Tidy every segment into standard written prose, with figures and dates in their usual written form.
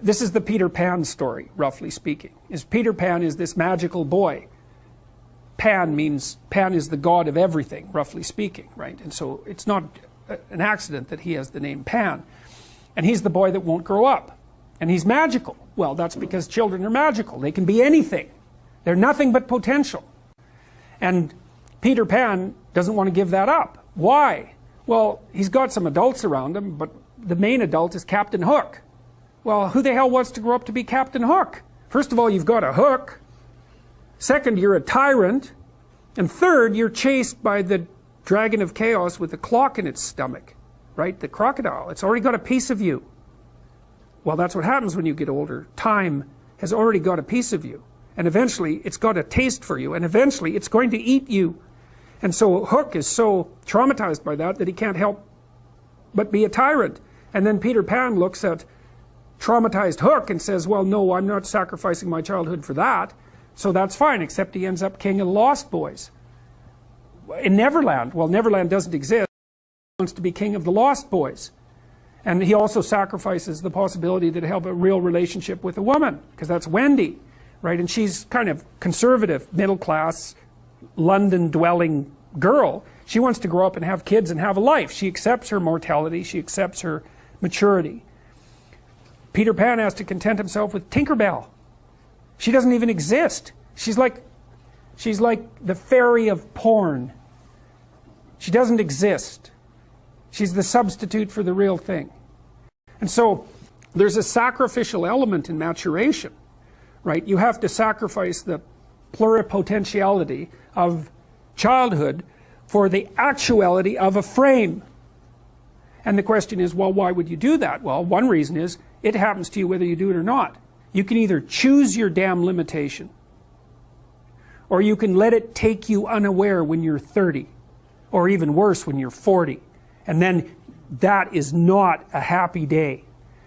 this is the Peter Pan story, roughly speaking. Peter Pan is this magical boy. Pan is the god of everything, roughly speaking, right? And so it's not an accident that he has the name Pan. And he's the boy that won't grow up. And he's magical. Well, that's because children are magical. They can be anything. They're nothing but potential. And Peter Pan doesn't want to give that up. Why? Well, he's got some adults around him, but the main adult is Captain Hook. Well, who the hell wants to grow up to be Captain Hook? First of all, you've got a hook. Second, you're a tyrant. And third, you're chased by the dragon of chaos with a clock in its stomach, right? The crocodile. It's already got a piece of you. Well, that's what happens when you get older. Time has already got a piece of you. And eventually, it's got a taste for you. And eventually, it's going to eat you. And so Hook is so traumatized by that he can't help but be a tyrant. And then Peter Pan looks at traumatized Hook and says, well, no, I'm not sacrificing my childhood for that. So that's fine, except he ends up king of the Lost Boys. In Neverland, well, Neverland doesn't exist. He wants to be king of the Lost Boys. And he also sacrifices the possibility that he'll have a real relationship with a woman, because that's Wendy, right? And she's kind of conservative, middle-class, London-dwelling girl. She wants to grow up and have kids and have a life. She accepts her mortality. She accepts her maturity. Peter Pan has to content himself with Tinkerbell. She doesn't even exist. She's like the fairy of porn. She doesn't exist. She's the substitute for the real thing. And so there's a sacrificial element in maturation, right? You have to sacrifice the pluripotentiality of childhood for the actuality of a frame. And the question is, well, why would you do that? Well, one reason is it happens to you whether you do it or not. You can either choose your damn limitation, or you can let it take you unaware when you're 30, or even worse when you're 40. And then that is not a happy day.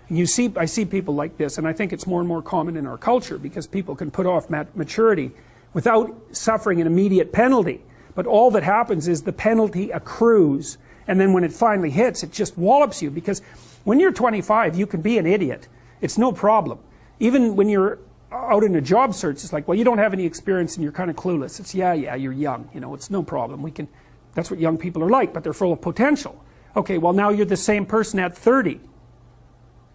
And I see people like this, and I think it's more and more common in our culture because people can put off maturity without suffering an immediate penalty. But all that happens is the penalty accrues, and then when it finally hits, it just wallops you. Because when you're 25, you can be an idiot. It's no problem. Even when you're out in a job search, it's like, well, you don't have any experience and you're kind of clueless. It's, yeah, you're young. You know, it's no problem. That's what young people are like, but they're full of potential. Okay, well, now you're the same person at 30.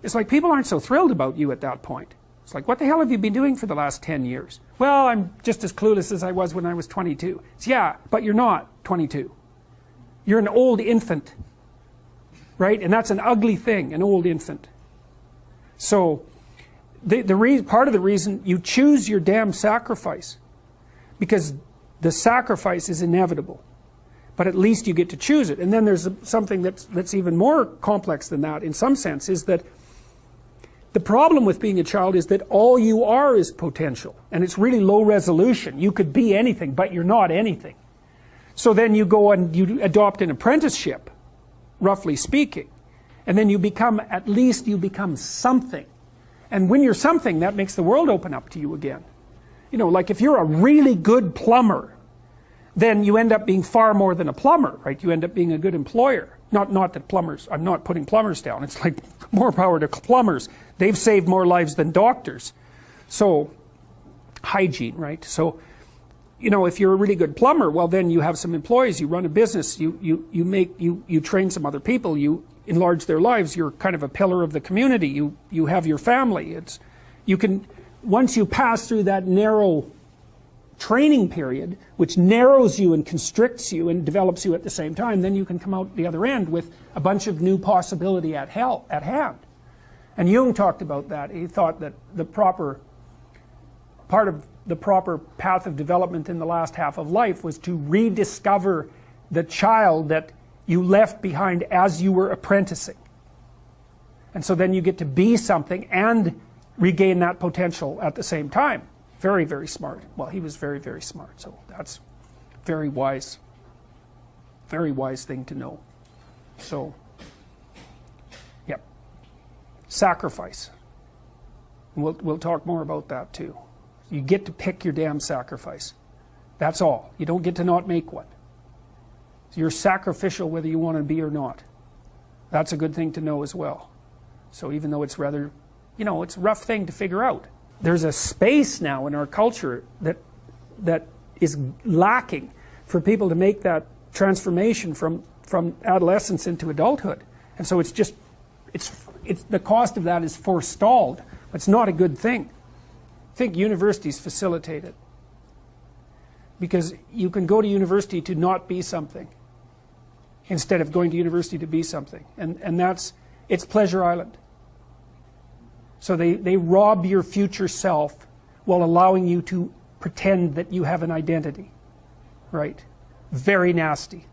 It's like people aren't so thrilled about you at that point. It's like, what the hell have you been doing for the last 10 years? Well, I'm just as clueless as I was when I was 22. It's, yeah, but you're not 22. You're an old infant, right? And that's an ugly thing, an old infant. So part of the reason you choose your damn sacrifice, because the sacrifice is inevitable, but at least you get to choose it. And then there's something that's even more complex than that in some sense, is that the problem with being a child is that all you are is potential, and it's really low resolution. You could be anything, but you're not anything. So then you go and you adopt an apprenticeship, roughly speaking, and then at least you become something. And when you're something, that makes the world open up to you again. You know, like if you're a really good plumber, then you end up being far more than a plumber, right? You end up being a good employer. Not that plumbers, I'm not putting plumbers down. It's like more power to plumbers. They've saved more lives than doctors. So, hygiene, right? So, you know, if you're a really good plumber, well, then you have some employees, you run a business, you train some other people, you enlarge their lives, you're kind of a pillar of the community, you have your family. Once you pass through that narrow training period, which narrows you and constricts you and develops you at the same time, then you can come out the other end with a bunch of new possibility at hand. And Jung talked about that. He thought that part of the proper path of development in the last half of life was to rediscover the child that you left behind as you were apprenticing. And so then you get to be something and regain that potential at the same time. Very, very smart. Well, he was very, very smart. So that's very wise thing to know. So, yep. Sacrifice. And we'll talk more about that too. You get to pick your damn sacrifice. That's all. You don't get to not make one. So you're sacrificial whether you want to be or not. That's a good thing to know as well. So even though it's rather you know, it's a rough thing to figure out. There's a space now in our culture that is lacking for people to make that transformation from adolescence into adulthood. And so it's just, the cost of that is forestalled. It's not a good thing. I think universities facilitate it. Because you can go to university to not be something instead of going to university to be something. And it's Pleasure Island. So they rob your future self while allowing you to pretend that you have an identity. Right? Very nasty.